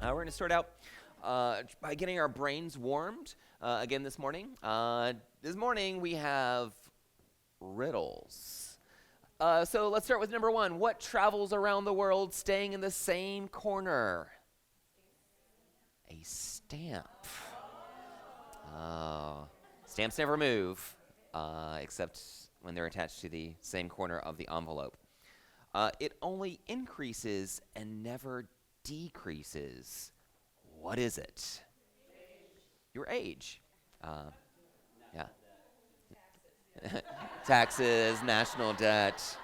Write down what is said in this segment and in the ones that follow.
We're going to start out by getting our brains warmed again this morning. This morning we have riddles. So let's start with number one. What travels around the world staying in the same corner? A stamp. Stamps never move, except when they're attached to the same corner of the envelope. It only increases and never decreases. What is it? Your age. Yeah. Taxes, national debt.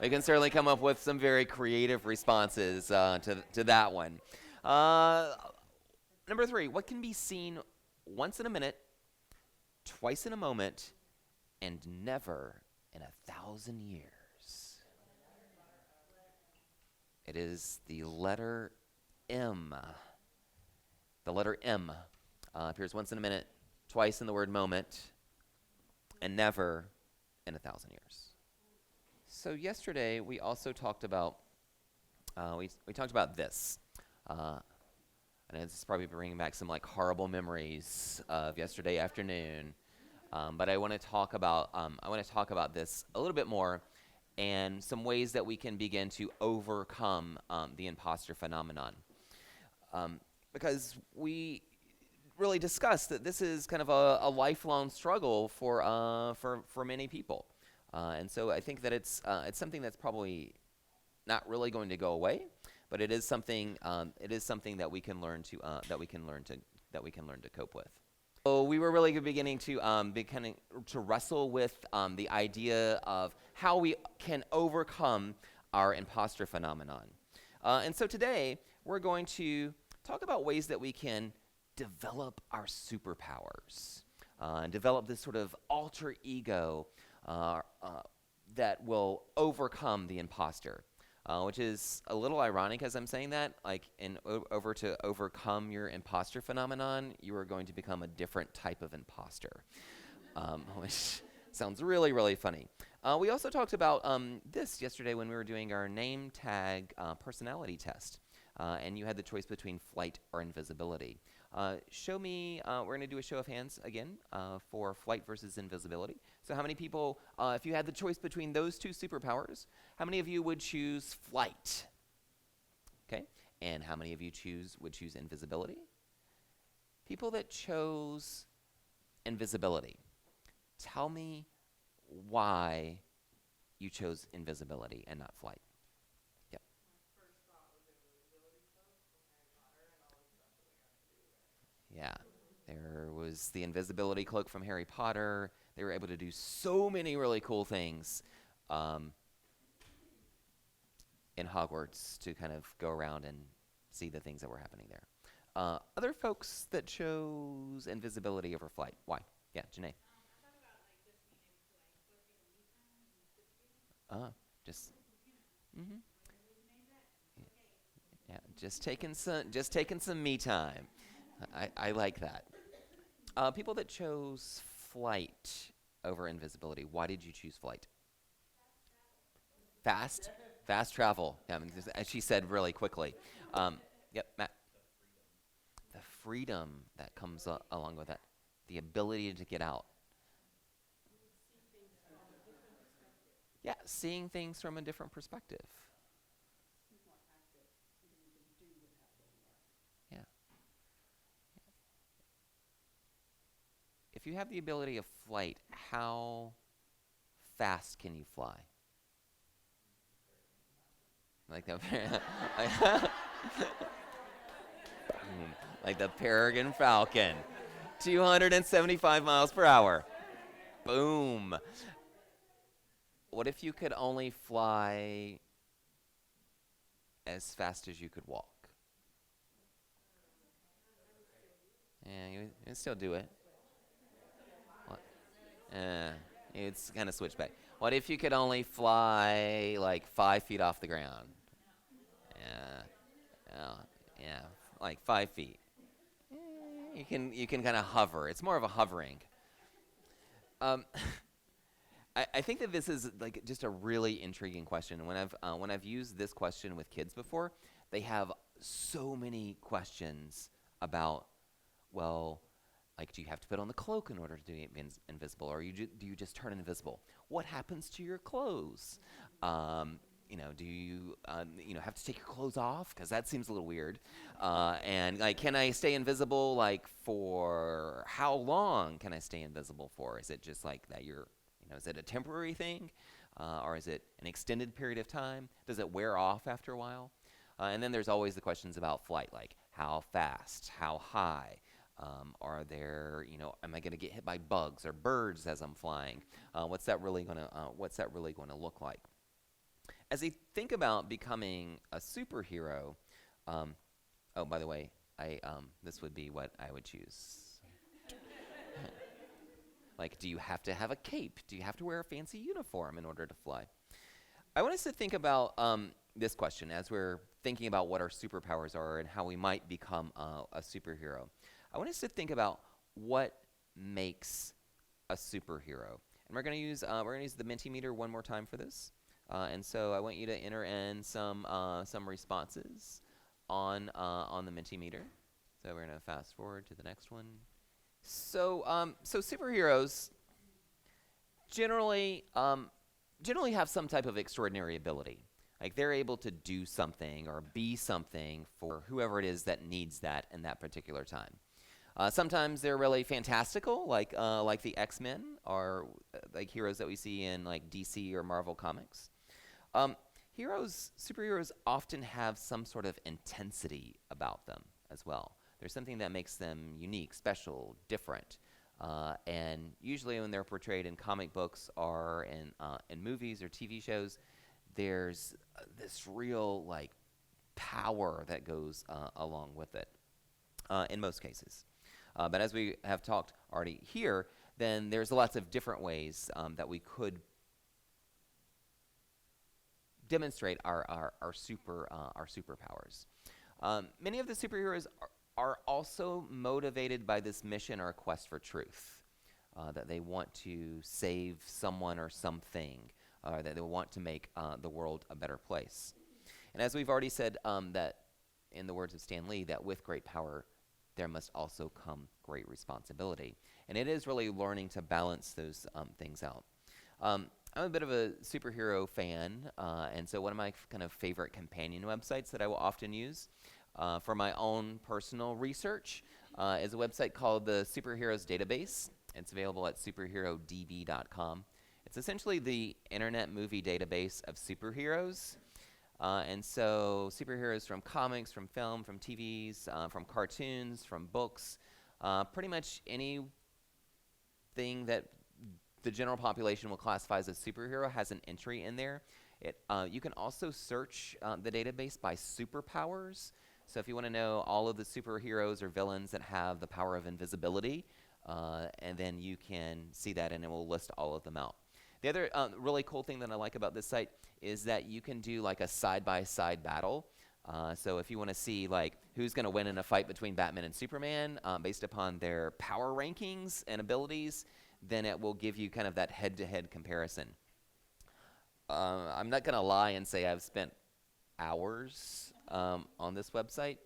We can certainly come up with some very creative responses to that one. Number three, what can be seen once in a minute, twice in a moment, and never in 1,000 years? It is the letter M. The letter M appears once in a minute, twice in the word moment, and never in 1,000 years. So yesterday we also talked about we talked about this. And it's probably bringing back some like horrible memories of yesterday afternoon. But I want to talk about this a little bit more, and some ways that we can begin to overcome the imposter phenomenon. Because we really discussed that this is kind of a lifelong struggle for many people, and so I think that it's something that's probably not really going to go away, but it is something that we can learn to cope with. So we were really beginning to wrestle with the idea of how we can overcome our imposter phenomenon. And so today we're going to talk about ways that we can develop our superpowers, and develop this sort of alter ego that will overcome the imposter. Which is a little ironic as I'm saying that, like to overcome your imposter phenomenon, you are going to become a different type of imposter, which sounds really, really funny. We also talked about this yesterday when we were doing our name tag personality test, and you had the choice between flight or invisibility. We're going to do a show of hands again for flight versus invisibility. So how many people, if you had the choice between those two superpowers, how many of you would choose flight? Okay, and how many of you would choose invisibility? People that chose invisibility, tell me why you chose invisibility and not flight. Yep. Yeah, there was the invisibility cloak from Harry Potter. They were able to do so many really cool things in Hogwarts to kind of go around and see the things that were happening there. Other folks that chose invisibility over flight. Why? Yeah, Janae. Just. Mm-hmm. Yeah, just taking some me time. I like that. People that chose flight over invisibility. Why did you choose flight? Fast travel. Yeah, I mean, as she said really quickly. Yep, Matt. The freedom that comes along with that. The ability to get out. Yeah, seeing things from a different perspective. Yeah. If you have the ability of flight, how fast can you fly? Like the like the Peregrine Falcon, 275 miles per hour. Boom. What if you could only fly as fast as you could walk? Yeah, you'd still do it. It's kind of switch back. What if you could only fly like 5 feet off the ground? Yeah, like 5 feet. You can kind of hover. It's more of a hovering. I think that this is like just a really intriguing question. When I've used this question with kids before, they have so many questions about, well, like, do you have to put on the cloak in order to be invisible, or do you just turn invisible? What happens to your clothes? Do you have to take your clothes off? Because that seems a little weird. And like, can I stay invisible? Like, for how long can I stay invisible for? Is it just like that is it a temporary thing? Or is it an extended period of time? Does it wear off after a while? And then there's always the questions about flight, like how fast, how high, are there, am I going to get hit by bugs or birds as I'm flying? What's that really going to look like? As they think about becoming a superhero, oh, by the way, this would be what I would choose. Like, do you have to have a cape? Do you have to wear a fancy uniform in order to fly? I want us to think about this question as we're thinking about what our superpowers are and how we might become a superhero. I want us to think about what makes a superhero. And we're going to use the Mentimeter one more time for this. And so I want you to enter in some responses on the Mentimeter. So we're going to fast forward to the next one. So superheroes generally have some type of extraordinary ability. Like, they're able to do something or be something for whoever it is that needs that in that particular time. Sometimes they're really fantastical, like the X-Men, or like heroes that we see in like DC or Marvel comics. Superheroes often have some sort of intensity about them as well. There's something that makes them unique, special, different. And usually when they're portrayed in comic books or in movies or TV shows, there's this real like power that goes along with it in most cases. But as we have talked already here, then there's lots of different ways that we could demonstrate our superpowers. Many of the superheroes are also motivated by this mission or quest for truth, that they want to save someone or something, that they want to make the world a better place. And as we've already said, that in the words of Stan Lee, that with great power, there must also come great responsibility. And it is really learning to balance those things out. I'm a bit of a superhero fan, and so one of my kind of favorite companion websites that I will often use for my own personal research is a website called the Superheroes Database. It's available at superherodb.com. It's essentially the internet movie database of superheroes. And so superheroes from comics, from film, from TVs, from cartoons, from books, pretty much anything that the general population will classify as a superhero has an entry in there. You can also search the database by superpowers. So if you want to know all of the superheroes or villains that have the power of invisibility, and then you can see that and it will list all of them out. The other really cool thing that I like about this site is that you can do like a side-by-side battle. So if you want to see like who's going to win in a fight between Batman and Superman based upon their power rankings and abilities, then it will give you kind of that head-to-head comparison. I'm not going to lie and say I've spent hours on this website,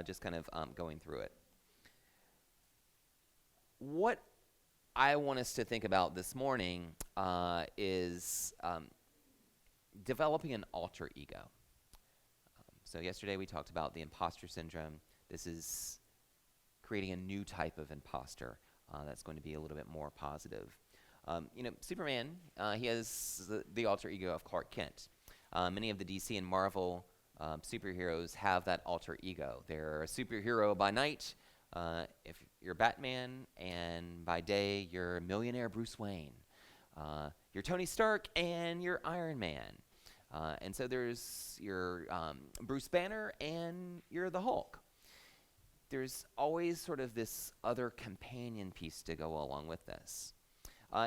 just kind of going through it. What I want us to think about this morning is developing an alter ego. So yesterday we talked about the imposter syndrome. This is creating a new type of imposter that's going to be a little bit more positive. Superman, he has the alter ego of Clark Kent. Many of the DC and Marvel superheroes have that alter ego. They're a superhero by night, if you're Batman, and by day you're millionaire Bruce Wayne. You're Tony Stark and you're Iron Man. And so there's your Bruce Banner and you're the Hulk. There's always sort of this other companion piece to go along with this.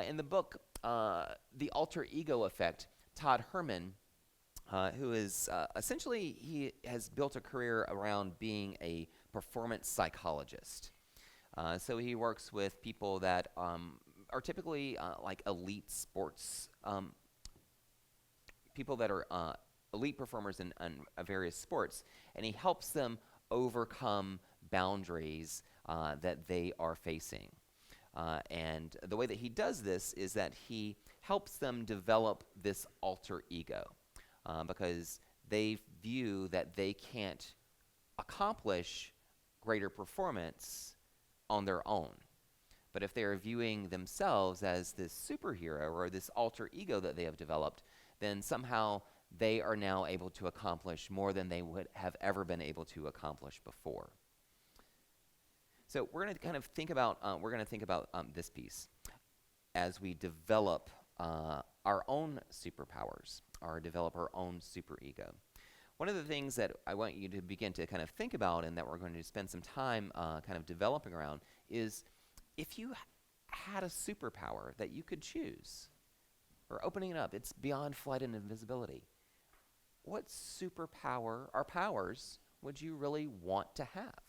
In the book, The Alter Ego Effect, Todd Herman, who is essentially, he has built a career around being a performance psychologist. So he works with people that are typically like elite sports, people that are elite performers in various sports, and he helps them overcome boundaries that they are facing. And the way that he does this is that he helps them develop this alter ego because they view that they can't accomplish greater performance on their own. But if they are viewing themselves as this superhero or this alter ego that they have developed, then somehow they are now able to accomplish more than they would have ever been able to accomplish before. So we're going to kind of think about this piece as we develop our own superpowers, or develop our own superego. One of the things that I want you to begin to kind of think about, and that we're going to spend some time kind of developing around, is if you had a superpower that you could choose, or opening it up, it's beyond flight and invisibility. What superpower or powers would you really want to have?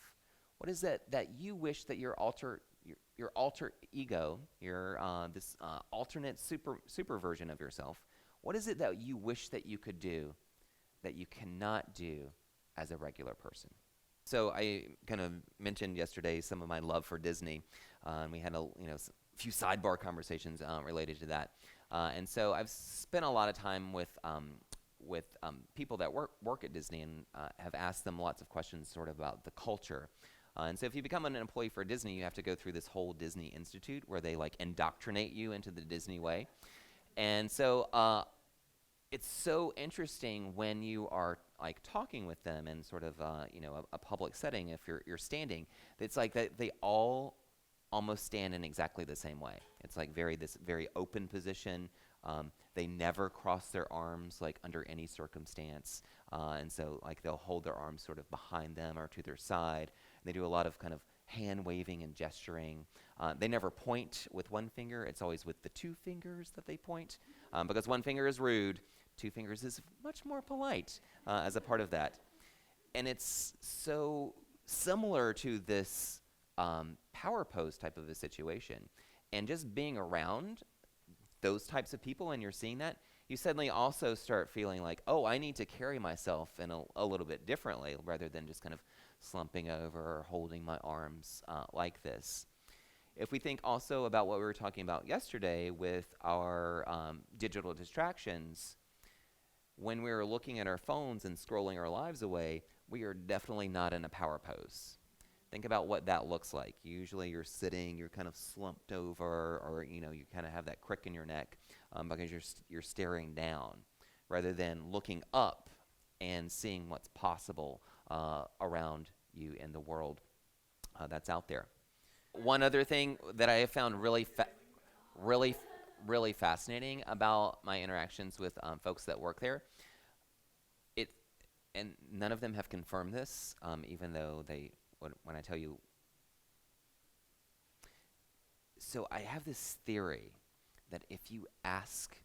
What is that you wish that your alter ego, your this alternate super version of yourself, what is it that you wish that you could do that you cannot do as a regular person? So I kind of mentioned yesterday some of my love for Disney, and we had a few sidebar conversations related to that. And so I've spent a lot of time with people that work at Disney, and have asked them lots of questions sort of about the culture. And so if you become an employee for Disney, you have to go through this whole Disney Institute where they like indoctrinate you into the Disney way. And so it's so interesting when you are like talking with them in sort of a public setting. If you're standing, it's like they all almost stand in exactly the same way. It's like this very open position. They never cross their arms like under any circumstance, and so like they'll hold their arms sort of behind them or to their side. They do a lot of kind of hand waving and gesturing. They never point with one finger. It's always with the two fingers that they point, because one finger is rude. Two fingers is much more polite as a part of that. And it's so similar to this power pose type of a situation. And just being around those types of people and you're seeing that, you suddenly also start feeling like, oh, I need to carry myself in a little bit differently rather than just kind of slumping over or holding my arms like this. If we think also about what we were talking about yesterday with our digital distractions, when we're looking at our phones and scrolling our lives away, we are definitely not in a power pose. Think about what that looks like. Usually you're sitting, you're kind of slumped over, or you kind of have that crick in your neck because you're staring down rather than looking up and seeing what's possible around you in the world that's out there. One other thing that I have found really fascinating about my interactions with folks that work there, and none of them have confirmed this, even though when I tell you. So I have this theory that if you ask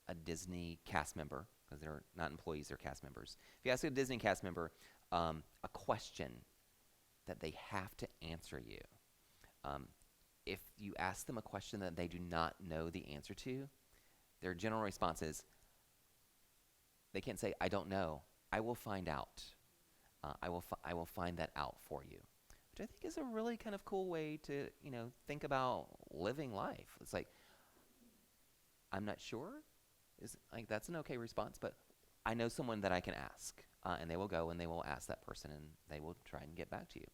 a Disney cast member, because they're not employees, they're cast members, if you ask a Disney cast member a question that they have to answer you, if you ask them a question that they do not know the answer to, their general response is, they can't say, I don't know. I will find out. I will find that out for you, which I think is a really kind of cool way to think about living life. It's like, I'm not sure. That's an okay response, but I know someone that I can ask, and they will go and they will ask that person, and they will try and get back to you,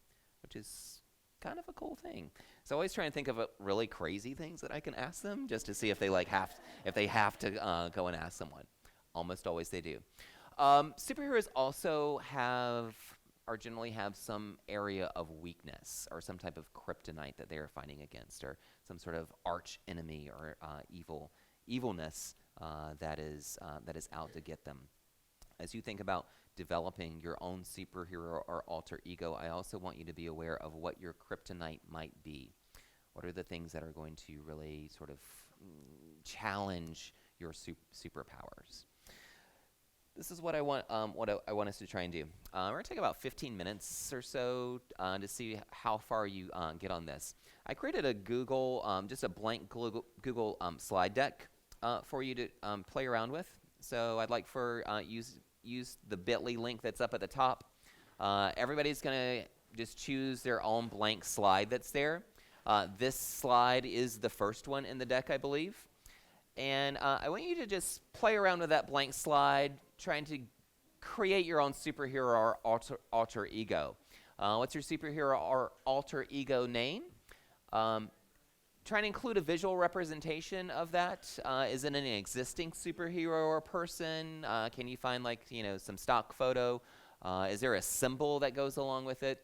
which is kind of a cool thing. So I always try and think of really crazy things that I can ask them, just to see if they have to go and ask someone. Almost always they do. Superheroes also generally have some area of weakness or some type of kryptonite that they are fighting against, or some sort of arch enemy or evilness that is out to get them. As you think about developing your own superhero or alter ego, I also want you to be aware of what your kryptonite might be. What are the things that are going to really sort of challenge your superpowers? This is what I want. I want us to try and do. We're going to take about 15 minutes or so to see how far you get on this. I created a just a blank Google slide deck for you to play around with. So I'd like for you use the bit.ly link that's up at the top. Everybody's going to just choose their own blank slide that's there. This slide is the first one in the deck, I believe. And I want you to just play around with that blank slide, trying to create your own superhero or alter ego. What's your superhero or alter ego name? Try to include a visual representation of that. Is it an existing superhero or person? Can you find some stock photo? Is there a symbol that goes along with it?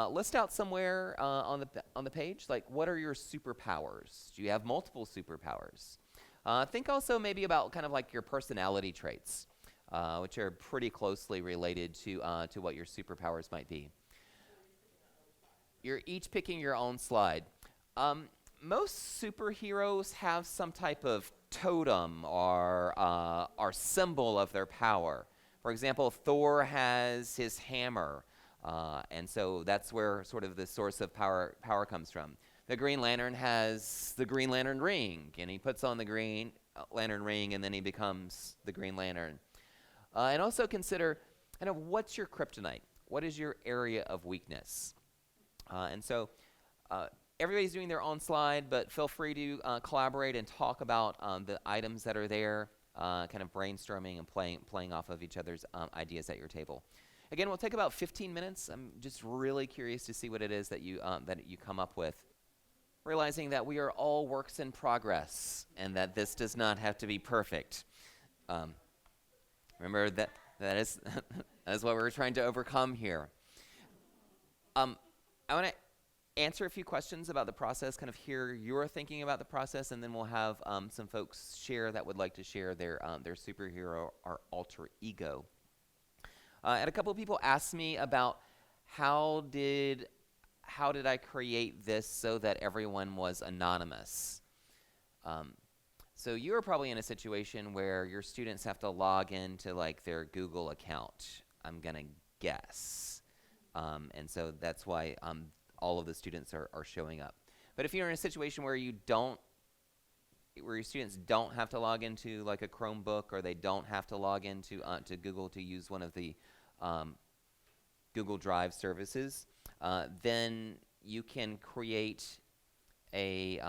List out somewhere on the page, what are your superpowers? Do you have multiple superpowers? Think also maybe about kind of your personality traits, which are pretty closely related to what your superpowers might be. You're each picking your own slide. Most superheroes have some type of totem or symbol of their power. For example, Thor has his hammer, and so that's where sort of the source of power comes from. The Green Lantern has the Green Lantern ring, and he puts on the Green Lantern ring, and then he becomes the Green Lantern. And also consider what's your kryptonite? What is your area of weakness? And so everybody's doing their own slide, but feel free to collaborate and talk about the items that are there, kind of brainstorming and playing off of each other's ideas at your table. Again, we'll take about 15 minutes. I'm just really curious to see what it is that you come up with, realizing that we are all works in progress and that this does not have to be perfect. Remember that is that is what we're trying to overcome here. I want to answer a few questions about the process, kind of hear your thinking about the process, and then we'll have some folks share that would like to share their superhero or alter ego. And a couple of people asked me about how did I create this so that everyone was anonymous. So you are probably in a situation where your students have to log into their Google account, I'm gonna guess. And so that's why all of the students are showing up. But if you're in a situation where your students don't have to log into a Chromebook, or they don't have to log into to Google to use one of the Google Drive services, then you can create an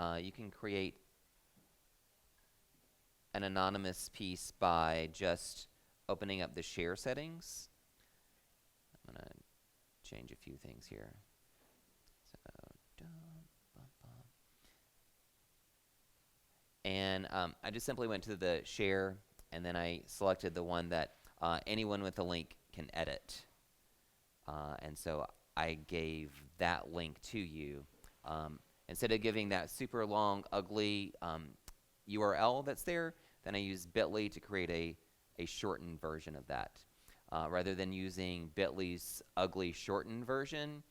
anonymous piece by just opening up the share settings. I'm gonna change a few things here. And I just simply went to the share, and then I selected the one that anyone with a link can edit. And so I gave that link to you. Instead of giving that super long, ugly URL that's there, then I used bit.ly to create a shortened version of that. Rather than using bit.ly's ugly shortened version,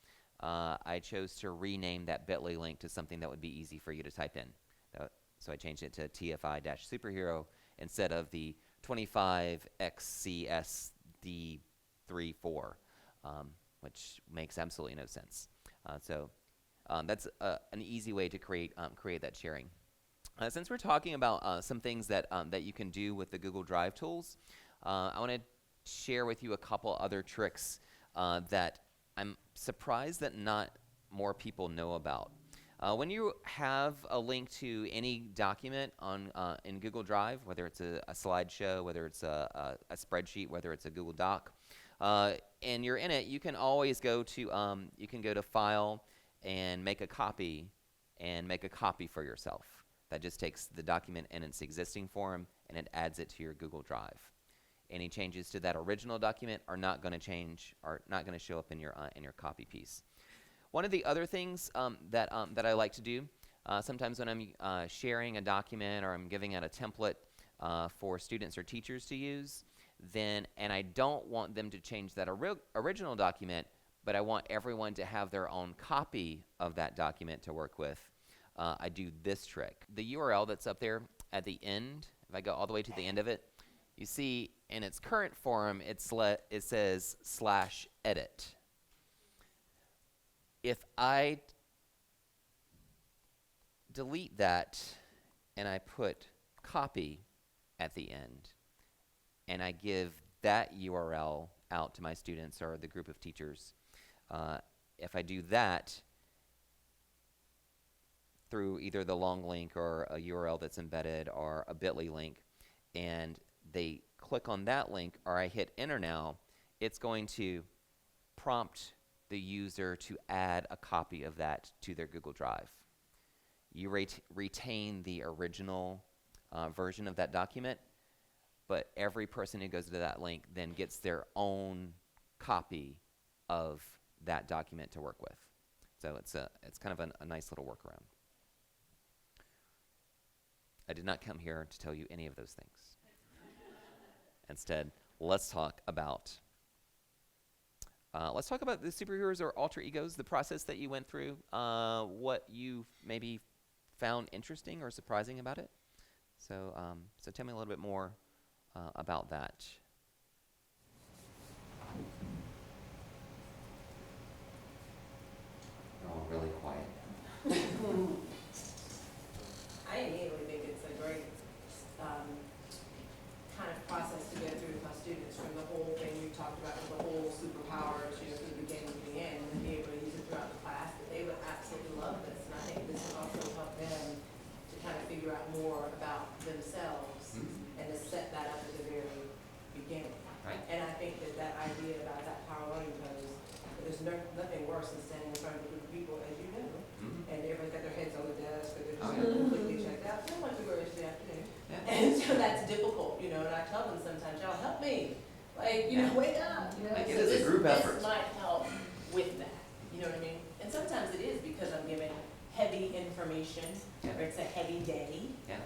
I chose to rename that bit.ly link to something that would be easy for you to type in. So I changed it to TFI-superhero instead of the 25XCSD34, which makes absolutely no sense. So that's an easy way to create that sharing. Since we're talking about some things that you can do with the Google Drive tools, I want to share with you a couple other tricks that I'm surprised that not more people know about. When you have a link to any document in Google Drive, whether it's a slideshow, whether it's a spreadsheet, whether it's a Google Doc, and you're in it, you can always go to File and make a copy for yourself. That just takes the document in its existing form and it adds it to your Google Drive. Any changes to that original document are not going to show up in your copy piece. One of the other things that I like to do, sometimes when I'm sharing a document or I'm giving out a template for students or teachers to use, and I don't want them to change that original document, but I want everyone to have their own copy of that document to work with, I do this trick. The URL that's up there at the end, if I go all the way to the end of it, you see in its current form, it says /edit. If I delete that and I put copy at the end, and I give that URL out to my students or the group of teachers, if I do that through either the long link or a URL that's embedded or a bit.ly link, and they click on that link or I hit enter now, it's going to prompt the user to add a copy of that to their Google Drive. You retain the original version of that document, but every person who goes to that link then gets their own copy of that document to work with. So it's kind of a nice little workaround. I did not come here to tell you any of those things. Instead, let's talk about the superheroes or alter egos, the process that you went through, what you maybe found interesting or surprising about it. So tell me a little bit more about that. They're all really quiet. I immediately think it's a great kind of process to go through with my students, from the whole thing we talked about with the whole superpowers, from the beginning to the end, and be able to use it throughout the class. But they would absolutely love this, and I think this will also help them to kind of figure out more about themselves and to set that up at the very beginning. Right. And I think that idea about that power learning pose, there's nothing worse than standing in front of a group of people, as you know, and everybody's got their heads on the desk, or they're just completely checked out. So much to go yesterday afternoon. Yeah. And so that's difficult, and I tell them sometimes, y'all help me. Wake up. Like it is a group effort. This might help with that. You know what I mean? And sometimes it is because I'm giving heavy information, or it's a heavy day. Yeah.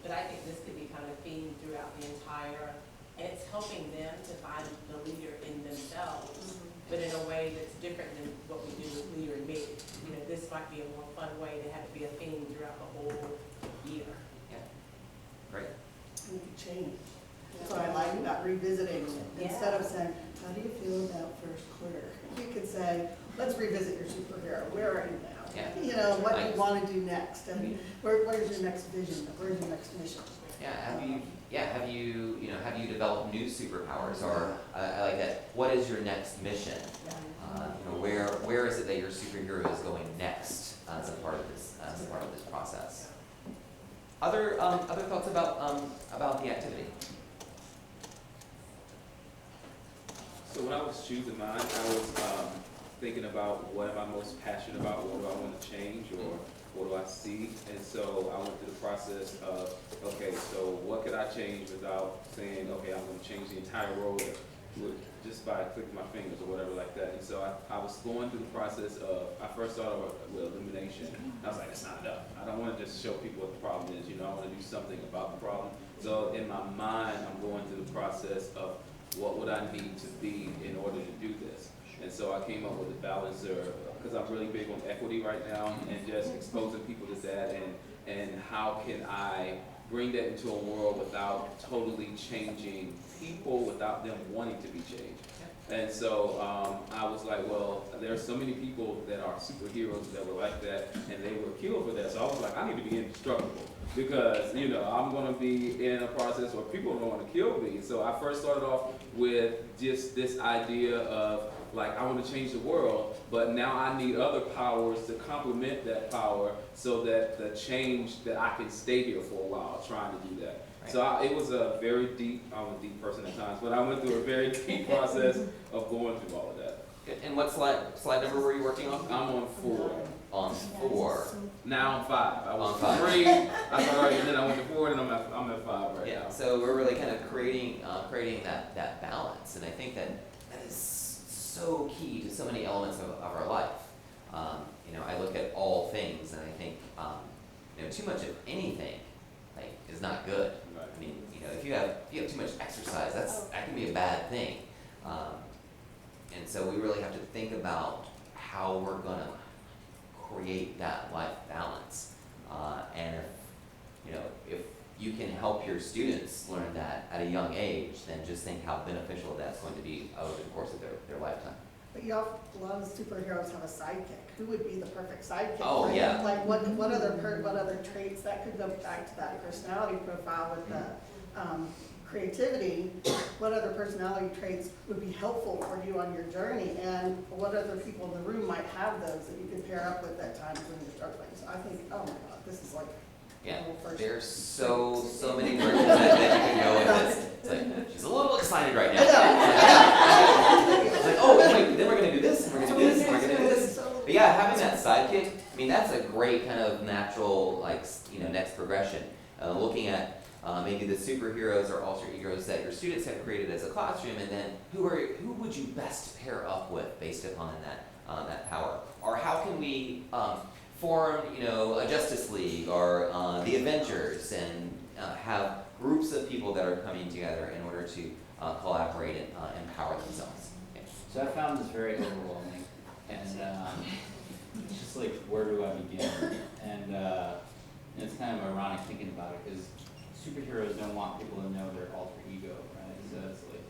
But I think this could be kind of a theme throughout the entire, and it's helping them to find the leader in themselves, but in a way that's different than what we do with Leader in Me. This might be a more fun way to have it be a theme throughout the whole year. Yeah. Great. You could change. That's what I like about revisiting. Instead of saying, how do you feel about first quarter? You could say, let's revisit your superhero. Where are you now? Yeah. What do you want to do next? And where's your next vision? Where's your next mission? Have you developed new superpowers, or I like that. What is your next mission? Where is it that your superhero is going next as a part of this process? Other thoughts about the activity? So when I was choosing mine, I was thinking about what am I most passionate about, what do I want to change, or what do I see? And so I went through the process of, okay, so what could I change without saying, okay, I'm going to change the entire world just by clicking my fingers or whatever like that. And so I was going through the process of, I first started with elimination. I was like, that's not enough. I don't want to just show people what the problem is. I want to do something about the problem. So in my mind, I'm going through the process of what would I need to be in order to do this. And so I came up with a balancer, because I'm really big on equity right now, and just exposing people to that, and how can I bring that into a world without totally changing people, without them wanting to be changed. And so I was like, well, there are so many people that are superheroes that were like that, and they were killed for that. So I was like, I need to be indestructible, because I'm going to be in a process where people don't want to kill me. So I first started off with just this idea of, like, I want to change the world, but now I need other powers to complement that power, so that the change, that I can stay here for a while trying to do that. Right. So it was a very deep, I'm a deep person at times, but I went through a very deep process of going through all of that. And what slide number were you working on? I'm on 4. On 4. Now I'm 5. I was on 5. 3, I started, and then I went to 4, and I'm at 5 right now. So we're really kind of creating that balance, and I think that is so key to so many elements of our life. I look at all things, and I think too much of anything is not good. Right. I mean, if you have too much exercise, that can be a bad thing. And so we really have to think about how we're going to create that life balance. And if you can help your students learn that at a young age, then just think how beneficial that's going to be over the course of their lifetime. But a lot of superheroes have a sidekick. Who would be the perfect sidekick? Oh, right? yeah. Like what other traits that could go back to that personality profile with the creativity, what other personality traits would be helpful for you on your journey, and what other people in the room might have those that you could pair up with at times when you're struggling. So I think, oh my God, this is like Yeah, a little first. there's so many directions that you can go with this. It's like, she's a little excited right now. It's like, oh, wait, then we're gonna do this, and we're gonna do this, and we're gonna do this. But yeah, having that sidekick, I mean, that's a great kind of natural, like, next progression. Looking at maybe the superheroes or alter egos that your students have created as a classroom, and then who would you best pair up with based upon that power? Or how can we form, a Justice League or the Avengers, and have groups of people that are coming together in order to collaborate and empower themselves. Yeah. So I found this very overwhelming, and it's just like, where do I begin? And it's kind of ironic thinking about it, because superheroes don't want people to know their alter ego, right? So it's like,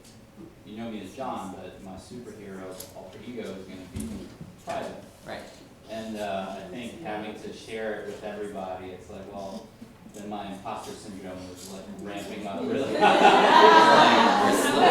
you know me as John, but my superhero alter ego is going to be private. Right. And I think having to share it with everybody, it's like, well, then my imposter syndrome was like ramping up really. We're slipping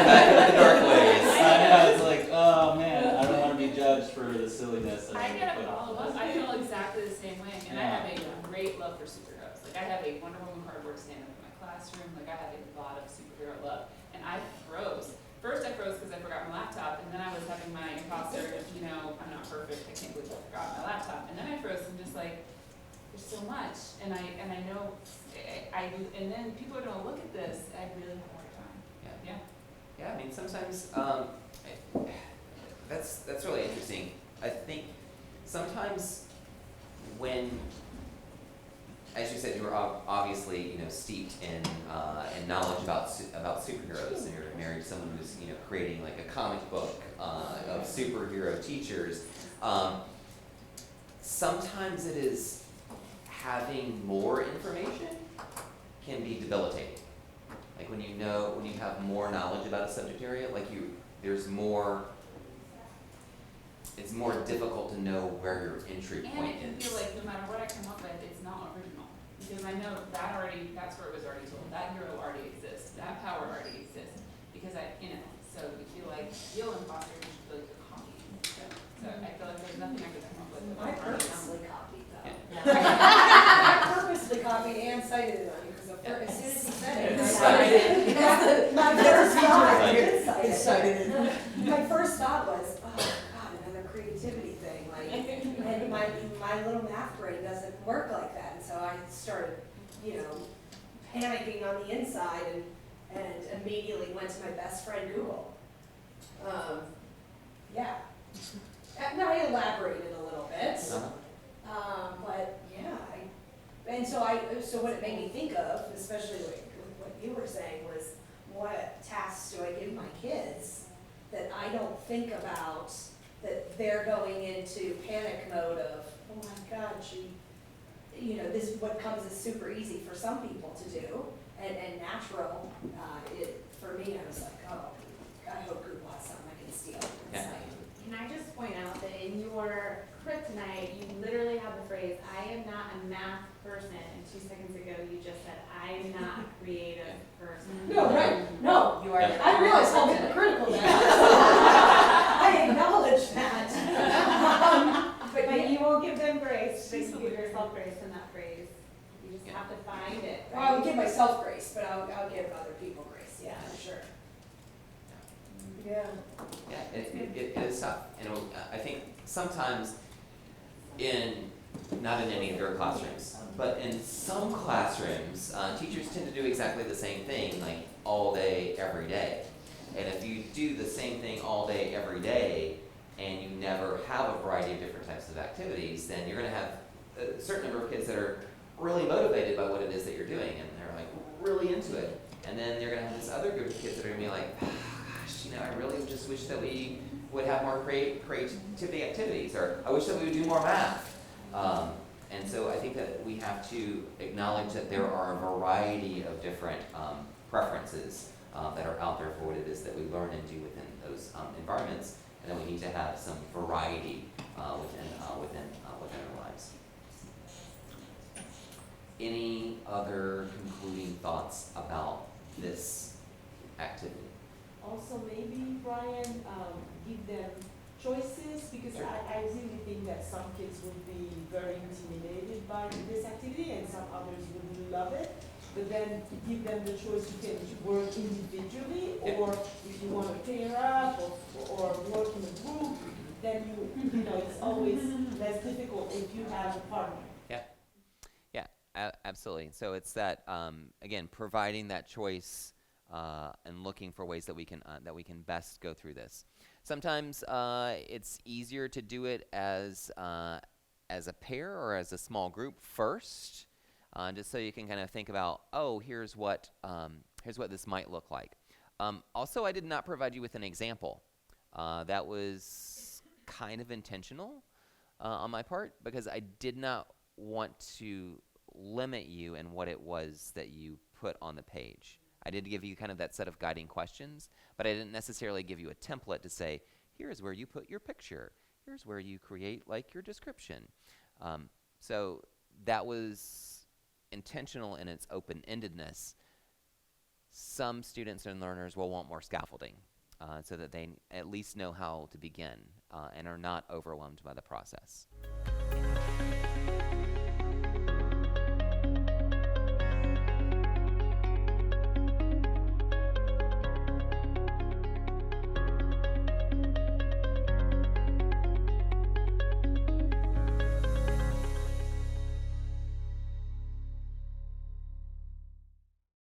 back into the dark ways. I know, it's like, oh man, I don't want to be judged for the silliness that I I'm gotta put up follow with. up. I feel exactly the same way, and I Yeah. have a great love for superheroes. Like, I have a Wonder Woman cardboard stand up in my classroom. Like, I have a lot of superhero love, and I froze. First, I froze because I forgot my laptop, and then I was having my imposter. I'm not perfect. I can't believe I forgot my laptop, and then I froze and just like, there's so much, and I know, and then people are gonna look at this. I really have a hard time. Yeah. Yeah. Yeah, I mean, sometimes that's really interesting. I think sometimes when, as you said, you were obviously steeped in knowledge about superheroes, and you're married to someone who's creating like a comic book of superhero teachers. Sometimes it is having more information can be debilitating. Like when you have more knowledge about a subject area, it's more difficult to know where your entry And point it can is. feel like no matter what I come up with, it's not original. Because I know that's where it was already told. That hero already exists. That power already exists. Because so you feel like imposter, you feel like you're copying. So I feel like there's nothing I could come up with. I purposely copied though. Yeah. I purposely copied and cited it on you, because as soon as he said it, I cited it. My first thought, I did cite it. My first thought was, oh God, another creativity thing, like, and my little math brain doesn't work like that, and so I started, panicking on the inside, and immediately went to my best friend Google. Yeah. And I elaborated a little bit. But yeah, so what it made me think of, especially like what you were saying, was what tasks do I give my kids that I don't think about, that they're going into panic mode of, oh my God, this what comes is super easy for some people to do and natural. For me, I was like, oh, I hope Google has something I can steal. Yeah. Can I just point out that in your kryptonite, you literally have the phrase, I am not a math person, and 2 seconds ago you just said, I am not a creative person. No, right, no. You are. Yeah. I realize how hypocritical that is. I acknowledge that. But you will give them grace, but you give yourself grace in that phrase. You just have to find it. Well, I would give myself grace, but I'll give other people grace, yeah, sure. Yeah. Yeah, it is tough. And I think sometimes not in any of your classrooms, but in some classrooms, teachers tend to do exactly the same thing, like all day, every day. And if you do the same thing all day, every day, and you never have a variety of different types of activities, then you're going to have a certain number of kids that are really motivated by what it is that you're doing, and they're like really into it. And then you're going to have this other group of kids that are going to be like, I really just wish that we would have more creativity activities, or I wish that we would do more math. And so I think that we have to acknowledge that there are a variety of different preferences that are out there for what it is that we learn and do within those environments, and then we need to have some variety within our lives. Any other concluding thoughts about this activity. Also, maybe, Brian, give them choices, because Sure. I really think that some kids would be very intimidated by this activity and some others would love it. But then give them the choice, you can work individually, Yeah. or if you want to pair up or work in a group, then you know, it's always less difficult if you have a partner. Yeah, absolutely. So it's that again, providing that choice and looking for ways that we can best go through this. Sometimes it's easier to do it as a pair or as a small group first, just so you can kind of think about, oh, here's what this might look like. Also, I did not provide you with an example. That was kind of intentional on my part, because I did not want to limit you in what it was that you put on the page. I did give you kind of that set of guiding questions, but I didn't necessarily give you a template to say, here's where you put your picture. Here's where you create like your description. So that was intentional in its open-endedness. Some students and learners will want more scaffolding so that they at least know how to begin and are not overwhelmed by the process.